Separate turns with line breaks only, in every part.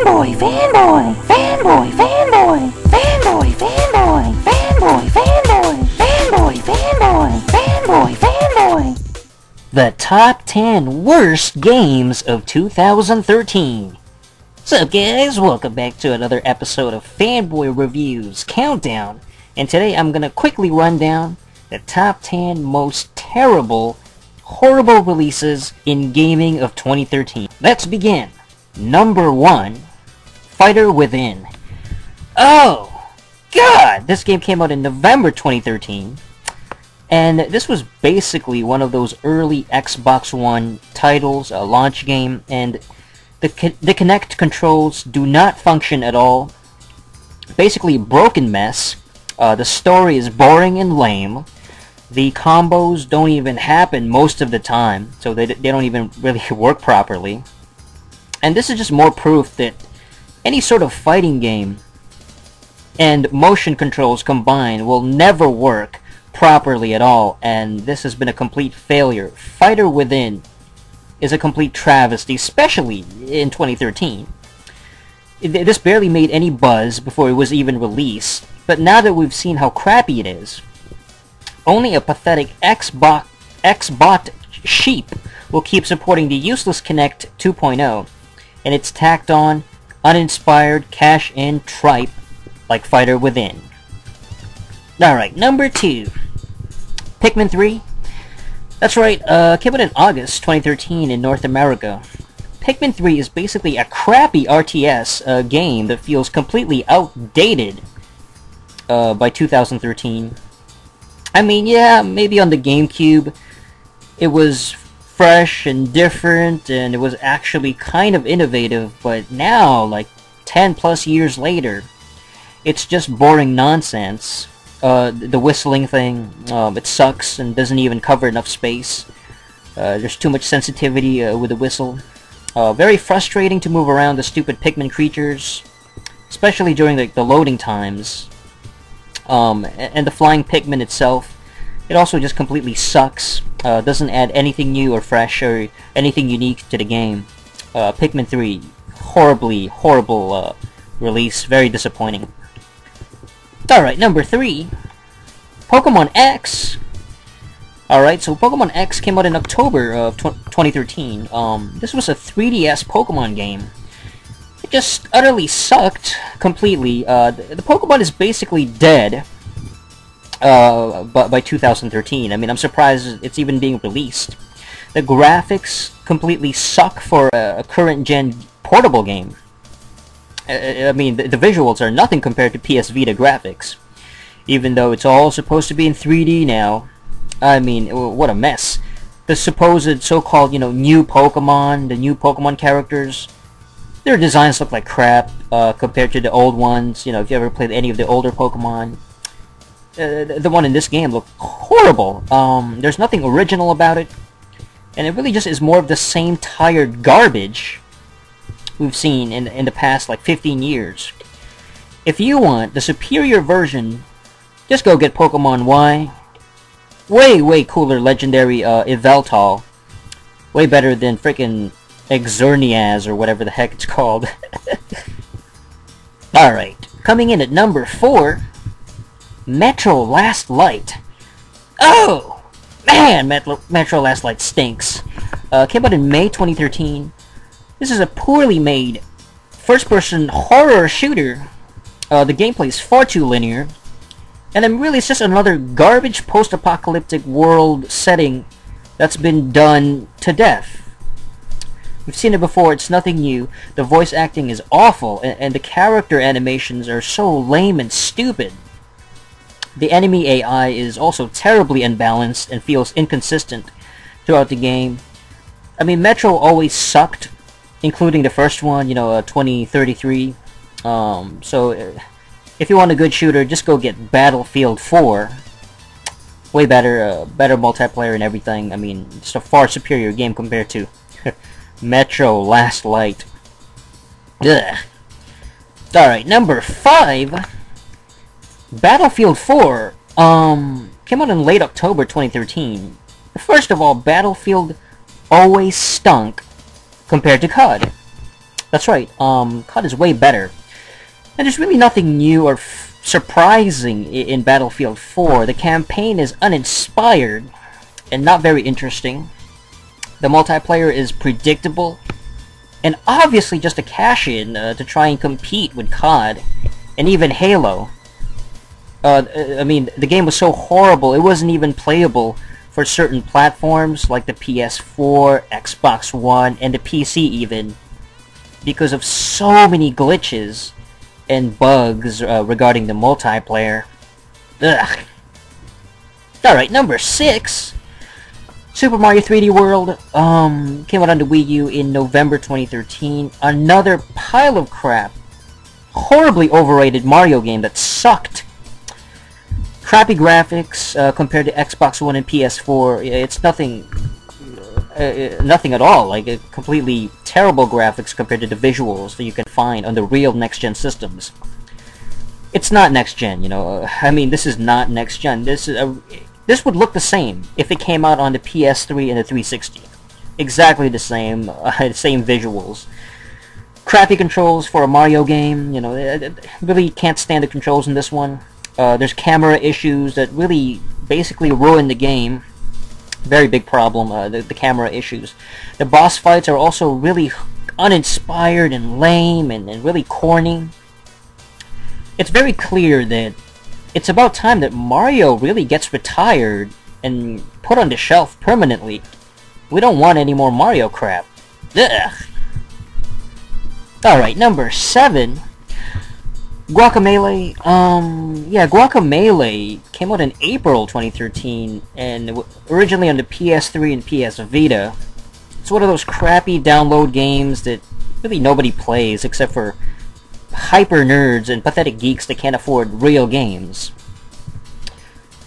Fanboy, fanboy, fanboy, fanboy, fanboy, fanboy, fanboy, fanboy, fanboy, fanboy, fanboy, fanboy. The top 10 worst games of 2013. What's up, guys? Welcome back to another episode of Fanboy Reviews Countdown. And today I'm gonna quickly run down the top 10 most terrible, horrible releases in gaming of 2013. Let's begin. Number 1, Fighter Within. Oh, God! This game came out in November 2013, and this was basically one of those early Xbox One titles, a launch game, and the Kinect controls do not function at all. Basically, broken mess. The story is boring and lame. The combos don't even happen most of the time, so they don't even really work properly. And this is just more proof that any sort of fighting game and motion controls combined will never work properly at all, and this has been a complete failure. Fighter Within is a complete travesty, especially in 2013. This barely made any buzz before it was even released, but now that we've seen how crappy it is, only a pathetic Xbot sheep will keep supporting the useless Kinect 2.0, and it's tacked on, uninspired, cash-in tripe like Fighter Within. Alright, number 2. Pikmin 3. That's right, came out in August 2013 in North America. Pikmin 3 is basically a crappy RTS game that feels completely outdated by 2013. I mean, yeah, maybe on the GameCube it was fresh and different, and it was actually kind of innovative, but now, like 10 plus years later, it's just boring nonsense. The whistling thing, it sucks and doesn't even cover enough space. There's too much sensitivity with the whistle. Very frustrating to move around the stupid Pikmin creatures, especially during the loading times. And the flying Pikmin itself, it also just completely sucks. Doesn't add anything new or fresh or anything unique to the game. Pikmin 3, horrible release, very disappointing. Alright, number 3, Pokemon X. Alright, so Pokemon X came out in October of 2013. This was a 3DS Pokemon game. It just utterly sucked completely. The Pokemon is basically dead by 2013. I mean, I'm surprised it's even being released. The graphics completely suck for a current-gen portable game. I mean, the visuals are nothing compared to PS Vita graphics. Even though it's all supposed to be in 3D now. I mean, what a mess. The supposed so-called, new Pokemon, the new Pokemon characters, their designs look like crap compared to the old ones. If you ever played any of the older Pokemon. The one in this game looked horrible. There's nothing original about it. And it really just is more of the same tired garbage we've seen in the past, like, 15 years. If you want the superior version, just go get Pokemon Y. Way cooler legendary Yveltal. Way better than frickin' Xerneas or whatever the heck it's called. Alright, coming in at number 4, Metro Last Light. Oh! Man, Metro Last Light stinks. Came out in May 2013. This is a poorly made first-person horror shooter. The gameplay is far too linear. And then really it's just another garbage post-apocalyptic world setting that's been done to death. We've seen it before, it's nothing new. The voice acting is awful, and the character animations are so lame and stupid. The enemy AI is also terribly unbalanced and feels inconsistent throughout the game. I mean, Metro always sucked, including the first one, 2033. So if you want a good shooter, just go get Battlefield 4. Way better, better multiplayer and everything. I mean, just a far superior game compared to Metro Last Light. Ugh. Alright, number 5, Battlefield 4, came out in late October 2013. First of all, Battlefield always stunk compared to COD. That's right, COD is way better. And there's really nothing new or surprising in Battlefield 4. The campaign is uninspired and not very interesting. The multiplayer is predictable and obviously just a cash-in to try and compete with COD and even Halo. I mean, the game was so horrible, it wasn't even playable for certain platforms like the PS4, Xbox One, and the PC even, because of so many glitches and bugs regarding the multiplayer. Ugh. Alright, number 6. Super Mario 3D World came out on the Wii U in November 2013. Another pile of crap. Horribly overrated Mario game that sucked. Crappy graphics compared to Xbox One and PS4. It's nothing at all. Like completely terrible graphics compared to the visuals that you can find on the real next-gen systems. It's not next-gen, you know. I mean, this is not next-gen. This would look the same if it came out on the PS3 and the 360. Exactly the same visuals. Crappy controls for a Mario game, you know. Really can't stand the controls in this one. There's camera issues that really basically ruin the game. Very big problem, the camera issues. The boss fights are also really uninspired and lame and really corny. It's very clear that it's about time that Mario really gets retired and put on the shelf permanently. We don't want any more Mario crap. Ugh. Alright, number 7. Guacamelee. Yeah, Guacamelee came out in April 2013, and originally on the PS3 and PS Vita. It's one of those crappy download games that really nobody plays except for hyper nerds and pathetic geeks that can't afford real games.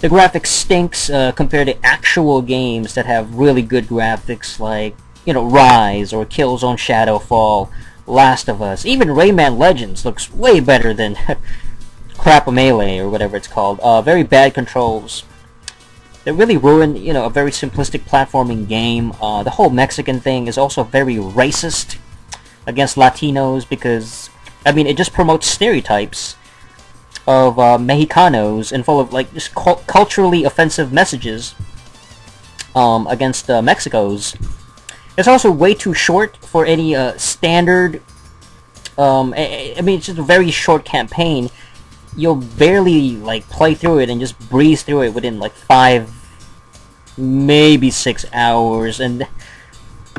The graphics stinks compared to actual games that have really good graphics like, you know, Rise or Killzone Shadowfall, Last of Us. Even Rayman Legends looks way better than Crapamelee or whatever it's called. Very bad controls. They really ruined, you know, a very simplistic platforming game. The whole Mexican thing is also very racist against Latinos because, I mean, it just promotes stereotypes of Mexicanos and full of, like, just culturally offensive messages against Mexicos. It's also way too short for any standard. I mean, it's just a very short campaign. You'll barely like play through it and just breeze through it within like 5, maybe 6 hours. And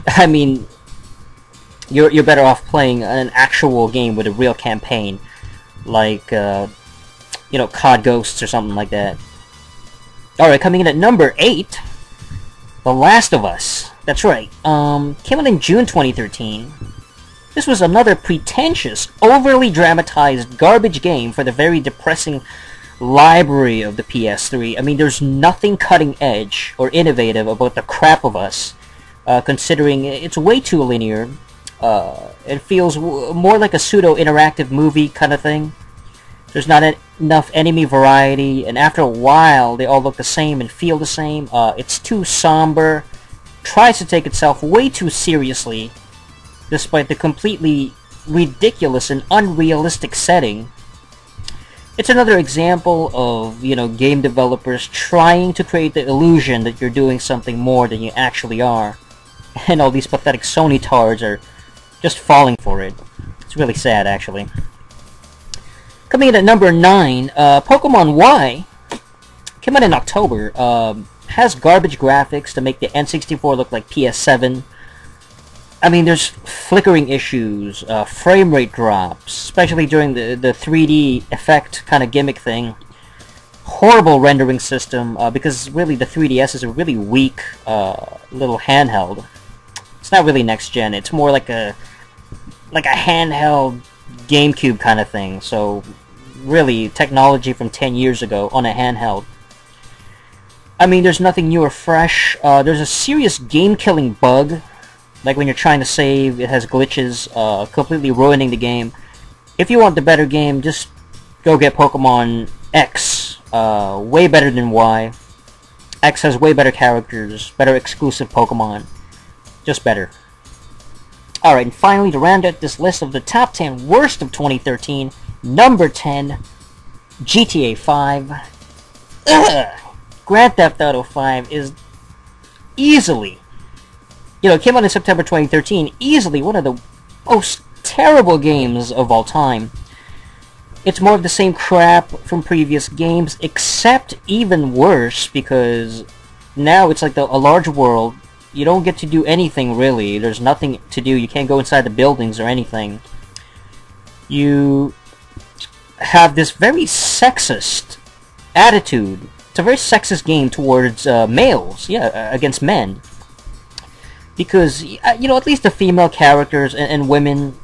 I mean, you're better off playing an actual game with a real campaign, like you know, COD Ghosts or something like that. All right, coming in at number 8, The Last of Us. That's right. Came out in June 2013. This was another pretentious, overly dramatized garbage game for the very depressing library of the PS3. I mean, there's nothing cutting edge or innovative about The Crap of Us, considering it's way too linear. It feels more like a pseudo-interactive movie kind of thing. There's not enough enemy variety, and after a while, they all look the same and feel the same. It's too somber. Tries to take itself way too seriously, despite the completely ridiculous and unrealistic setting. It's another example of, you know, game developers trying to create the illusion that you're doing something more than you actually are. And all these pathetic Sony tards are just falling for it. It's really sad, actually. Coming in at number 9, Pokemon Y came out in October. Has garbage graphics to make the N64 look like PS7. I mean, there's flickering issues, frame rate drops, especially during the 3D effect kind of gimmick thing. Horrible rendering system, because really the 3DS is a really weak little handheld. It's not really next gen. It's more like a handheld GameCube kind of thing. So really, technology from 10 years ago on a handheld. I mean, there's nothing new or fresh. There's a serious game-killing bug. Like when you're trying to save, it has glitches, completely ruining the game. If you want the better game, just go get Pokemon X. Way better than Y. X has way better characters, better exclusive Pokemon. Just better. Alright, and finally, to round out this list of the top 10 worst of 2013, number 10, GTA 5. Ugh. Grand Theft Auto 5 is easily, it came out in September 2013, easily one of the most terrible games of all time. It's more of the same crap from previous games, except even worse, because now it's like a large world. You don't get to do anything, really. There's nothing to do. You can't go inside the buildings or anything. You have this very sexist attitude. It's a very sexist game towards males, against men. Because, at least the female characters and women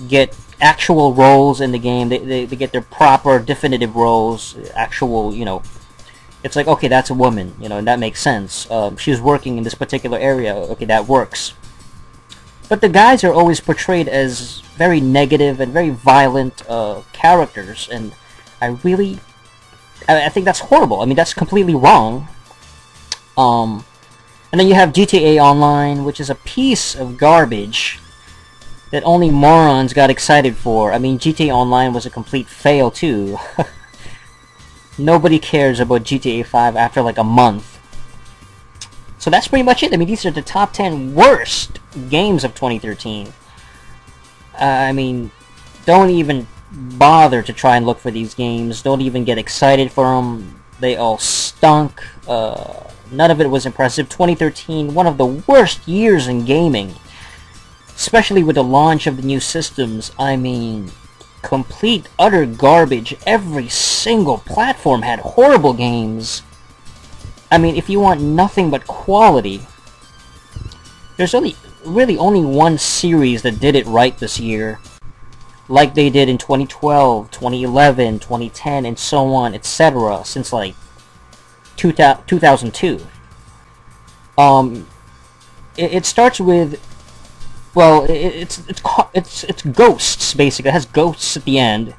get actual roles in the game. They get their proper, definitive roles, actual, it's like, okay, that's a woman, and that makes sense. She's working in this particular area, okay, that works. But the guys are always portrayed as very negative and very violent characters, and I think that's horrible. I mean, that's completely wrong. And then you have GTA Online, which is a piece of garbage that only morons got excited for. I mean, GTA Online was a complete fail, too. Nobody cares about GTA 5 after like a month. So that's pretty much it. I mean, these are the top 10 worst games of 2013. I mean, don't even bother to try and look for these games. Don't even get excited for them. They all stunk. None of it was impressive. 2013, one of the worst years in gaming. Especially with the launch of the new systems. I mean, complete, utter garbage. Every single platform had horrible games. I mean, if you want nothing but quality, there's really only one series that did it right this year. Like they did in 2012, 2011, 2010, and so on, etc. Since like 2002. It starts with, well, it's ghosts, basically. It has ghosts at the end,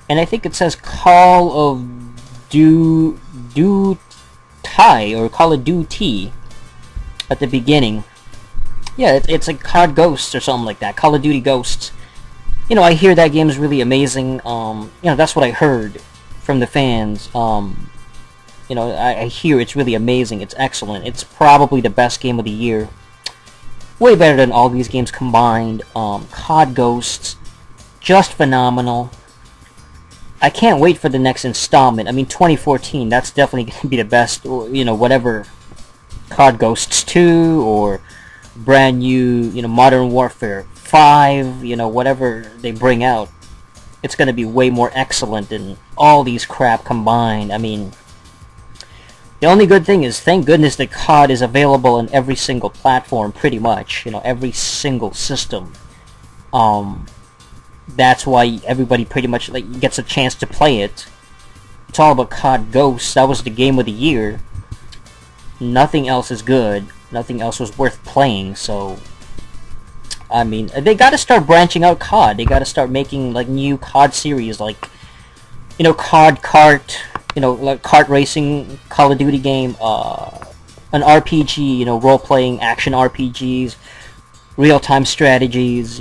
and I think it says Call of Duty or Call of Duty at the beginning. Yeah, it's like COD Ghosts or something like that. Call of Duty Ghosts. I hear that game is really amazing. That's what I heard from the fans. I hear it's really amazing. It's excellent. It's probably the best game of the year. Way better than all these games combined. COD Ghosts, just phenomenal. I can't wait for the next installment. I mean, 2014, that's definitely going to be the best, whatever. COD Ghosts 2, or brand new, Modern Warfare 5, whatever they bring out. It's going to be way more excellent than all these crap combined. I mean, the only good thing is, thank goodness that COD is available on every single platform, pretty much. Every single system. That's why everybody pretty much gets a chance to play it. It's all about COD Ghosts. That was the game of the year. Nothing else is good. Nothing else was worth playing, so I mean, they gotta start branching out COD. They gotta start making new COD series, COD Kart, like kart racing, Call of Duty game, an RPG, role-playing action RPGs, real-time strategies,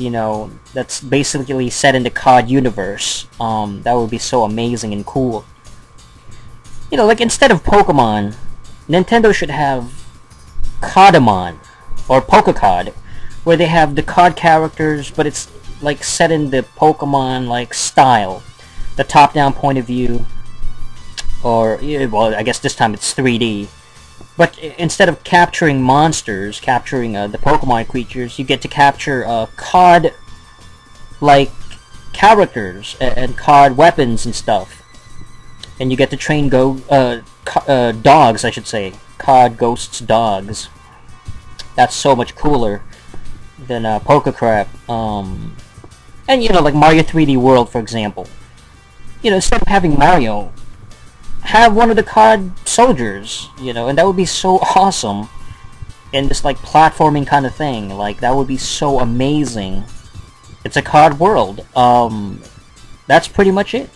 that's basically set in the COD universe. That would be so amazing and cool. Instead of Pokemon, Nintendo should have Codamon, or Pokecod, where they have the COD characters, but it's set in the Pokemon style, the top-down point of view, or well, I guess this time it's 3D. But instead of capturing monsters, capturing the Pokemon creatures, you get to capture COD-like characters and COD weapons and stuff, and you get to train dogs, I should say, COD Ghosts dogs. That's so much cooler than Pokecrap. And like Mario 3D World, for example. Instead of having Mario, have one of the COD soldiers, and that would be so awesome. And this platforming kind of thing, that would be so amazing. It's a COD world. That's pretty much it.